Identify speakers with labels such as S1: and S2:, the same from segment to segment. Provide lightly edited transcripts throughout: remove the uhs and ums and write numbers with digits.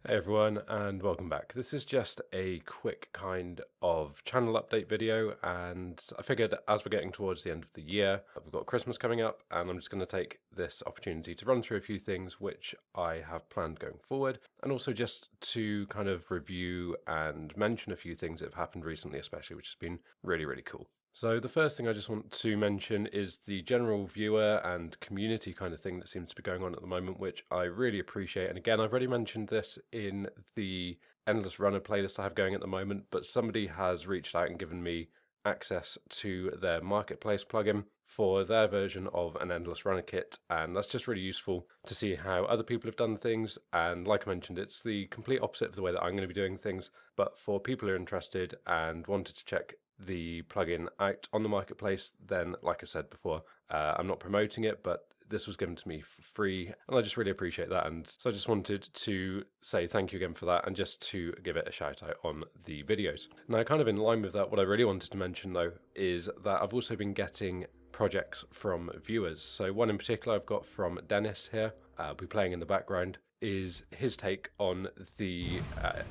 S1: Hey everyone, and welcome back. This is just a quick kind of channel update video, and I figured as we're getting towards the end of the year, we've got Christmas coming up, and I'm just going to take this opportunity to run through a few things which I have planned going forward, and also just to kind of review and mention a few things that have happened recently, especially, which has been really, really cool. So the first thing I just want to mention is the general viewer and community kind of thing that seems to be going on at the moment, which I really appreciate. And again, I've already mentioned this in the Endless Runner playlist I have going at the moment, but somebody has reached out and given me access to their marketplace plugin for their version of an Endless Runner kit, and that's just really useful to see how other people have done things. And like I mentioned, it's the complete opposite of the way that I'm going to be doing things, but for people who are interested and wanted to check the plugin out on the marketplace, then like I said before, I'm not promoting it, but this was given to me for free, and I just really appreciate that. And so I just wanted to say thank you again for that, and just to give it a shout out on the videos. Now, kind of in line with that, what I really wanted to mention though is that I've also been getting projects from viewers. So one in particular I've got from Dennis here, I'll be playing in the background, is his take on the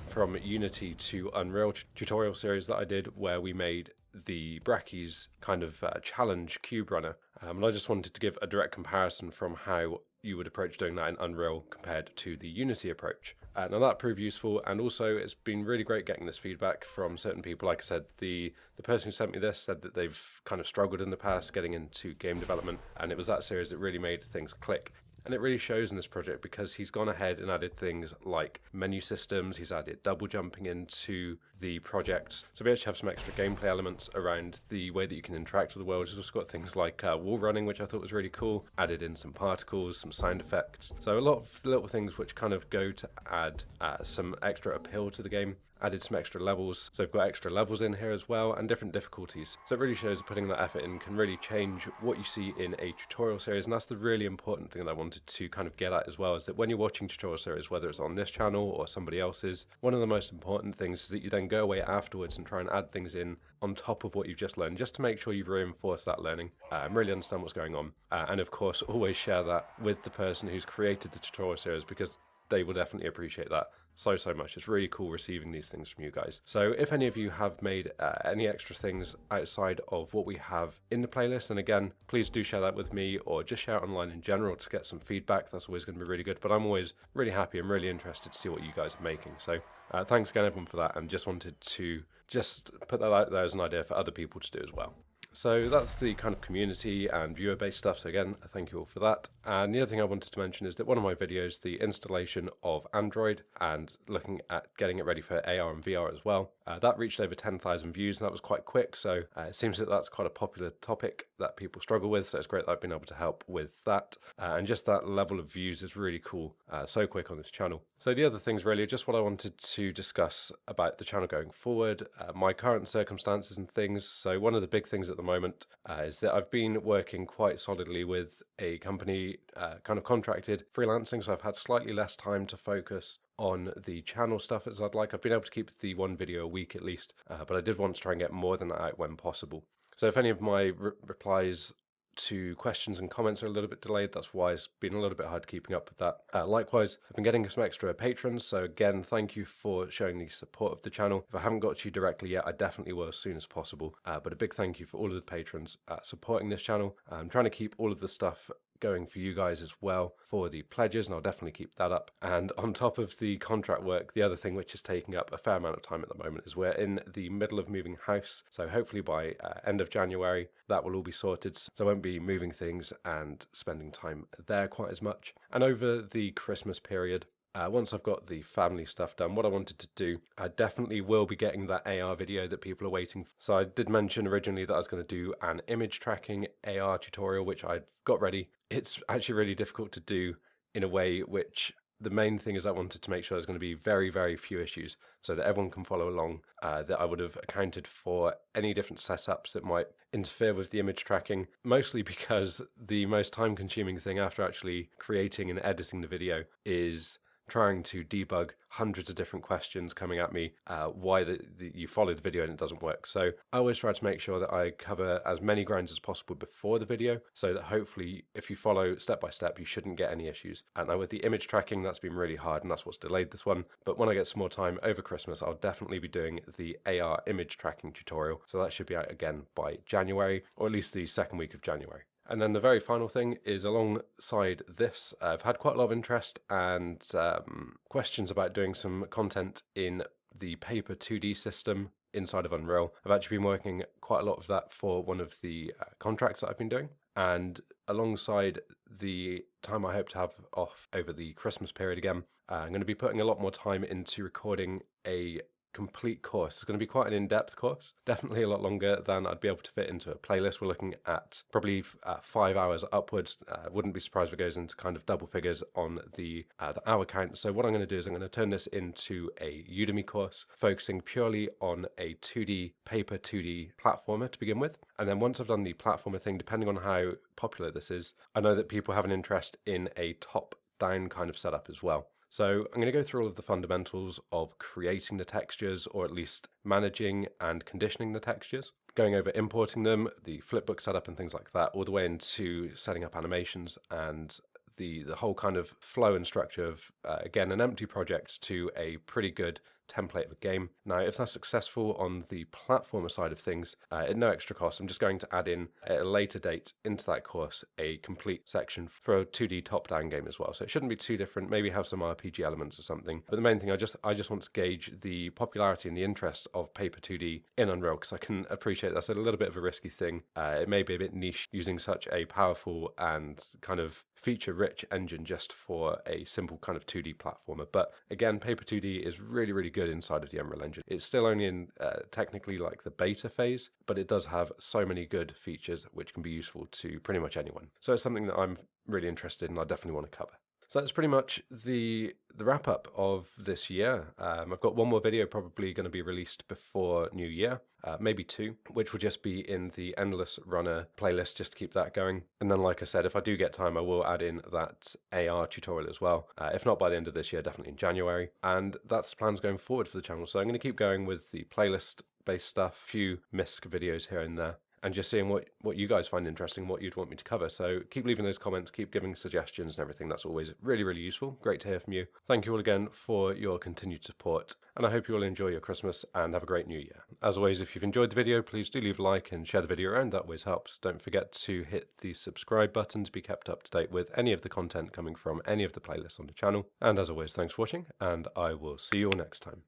S1: from Unity to Unreal tutorial series that I did, where we made the Brackies kind of challenge cube runner. And I just wanted to give a direct comparison from how you would approach doing that in Unreal compared to the Unity approach. Now that proved useful, and also it's been really great getting this feedback from certain people. Like I said, the person who sent me this said that they've kind of struggled in the past getting into game development, and it was that series that really made things click. And it really shows in this project because he's gone ahead and added things like menu systems, he's added double jumping into the project. So we actually have some extra gameplay elements around the way that you can interact with the world. He's also got things like wall running, which I thought was really cool, added in some particles, some sound effects. So a lot of little things which kind of go to add some extra appeal to the game. Added some extra levels, so we've got extra levels in here as well, and different difficulties. So it really shows that putting that effort in can really change what you see in a tutorial series, and that's the really important thing that I wanted to kind of get at as well, is that when you're watching tutorial series, whether it's on this channel or somebody else's, one of the most important things is that you then go away afterwards and try and add things in on top of what you've just learned, just to make sure you've reinforced that learning and really understand what's going on. And of course, always share that with the person who's created the tutorial series, because they will definitely appreciate that so much. It's really cool receiving these things from you guys. So if any of you have made any extra things outside of what we have in the playlist, and again, please do share that with me, or just share it online in general to get some feedback. That's always going to be really good, but I'm always really happy and really interested to see what you guys are making. So thanks again everyone for that, and just wanted to just put that out there as an idea for other people to do as well. So that's the kind of community and viewer-based stuff. So again, thank you all for that. And the other thing I wanted to mention is that one of my videos, the installation of Android and looking at getting it ready for AR and VR as well, that reached over 10,000 views, and that was quite quick. So it seems that that's quite a popular topic that people struggle with. So it's great that I've been able to help with that. And just that level of views is really cool, so quick on this channel. So the other things really are just what I wanted to discuss about the channel going forward, my current circumstances and things. So one of the big things at the moment is that I've been working quite solidly with a company, kind of contracted freelancing, so I've had slightly less time to focus on the channel stuff as I'd like. I've been able to keep the one video a week at least, but I did want to try and get more than that out when possible. So if any of my replies to questions and comments are a little bit delayed, that's why it's been a little bit hard keeping up with that. Likewise, I've been getting some extra patrons, so again, thank you for showing the support of the channel. If I haven't got to you directly yet, I definitely will as soon as possible, but a big thank you for all of the patrons supporting this channel. I'm trying to keep all of the stuff going for you guys as well for the pledges, and I'll definitely keep that up. And on top of the contract work, the other thing which is taking up a fair amount of time at the moment is we're in the middle of moving house, so hopefully by end of January that will all be sorted, so I won't be moving things and spending time there quite as much. And over the Christmas period, once I've got the family stuff done, what I wanted to do, I definitely will be getting that AR video that people are waiting for. So I did mention originally that I was going to do an image tracking AR tutorial, which I've got ready. It's actually really difficult to do in a way which, the main thing is I wanted to make sure there's going to be very few issues so that everyone can follow along, that I would have accounted for any different setups that might interfere with the image tracking, mostly because the most time consuming thing after actually creating and editing the video is trying to debug hundreds of different questions coming at me, why you follow the video and it doesn't work. So I always try to make sure that I cover as many grounds as possible before the video, so that hopefully if you follow step by step, you shouldn't get any issues. And now with the image tracking, that's been really hard, and that's what's delayed this one. But when I get some more time over Christmas, I'll definitely be doing the AR image tracking tutorial. So that should be out again by January, or at least the second week of January. And then the very final thing is, alongside this, I've had quite a lot of interest and questions about doing some content in the paper 2D system inside of Unreal. I've actually been working quite a lot of that for one of the contracts that I've been doing. And alongside the time I hope to have off over the Christmas period again, I'm going to be putting a lot more time into recording a complete course. It's going to be quite an in-depth course, definitely a lot longer than I'd be able to fit into a playlist. We're looking at probably 5 hours upwards. Wouldn't be surprised if it goes into kind of double figures on the hour count. So what I'm going to do is I'm going to turn this into a Udemy course, focusing purely on a 2D paper 2D platformer to begin with. And then once I've done the platformer thing, depending on how popular this is, I know that people have an interest in a top-down kind of setup as well. So I'm going to go through all of the fundamentals of creating the textures, or at least managing and conditioning the textures, going over importing them, the flipbook setup and things like that, all the way into setting up animations and the whole kind of flow and structure of, again, an empty project to a pretty good template of a game. Now, if that's successful on the platformer side of things, at no extra cost, I'm just going to add in at a later date into that course a complete section for a 2D top-down game as well. So it shouldn't be too different, maybe have some RPG elements or something. But the main thing, I just want to gauge the popularity and the interest of paper 2D in Unreal, because I can appreciate that's a little bit of a risky thing. It may be a bit niche using such a powerful and kind of feature-rich engine just for a simple kind of 2D platformer. But again, paper 2D is really, really good inside of the Unreal Engine. It's still only in technically like the beta phase, but it does have so many good features which can be useful to pretty much anyone. So it's something that I'm really interested in, I definitely want to cover. So that's pretty much the wrap up of this year. I've got one more video probably going to be released before New Year, maybe two, which will just be in the Endless Runner playlist just to keep that going. And then, like I said, if I do get time, I will add in that AR tutorial as well. If not by the end of this year, definitely in January. And that's the plans going forward for the channel. So I'm going to keep going with the playlist-based stuff, a few Misc videos here and there, and just seeing what you guys find interesting, what you'd want me to cover. So keep leaving those comments, keep giving suggestions and everything. That's always really, really useful. Great to hear from you. Thank you all again for your continued support, and I hope you all enjoy your Christmas and have a great new year. As always, if you've enjoyed the video, please do leave a like and share the video around. That always helps. Don't forget to hit the subscribe button to be kept up to date with any of the content coming from any of the playlists on the channel. And as always, thanks for watching, and I will see you all next time.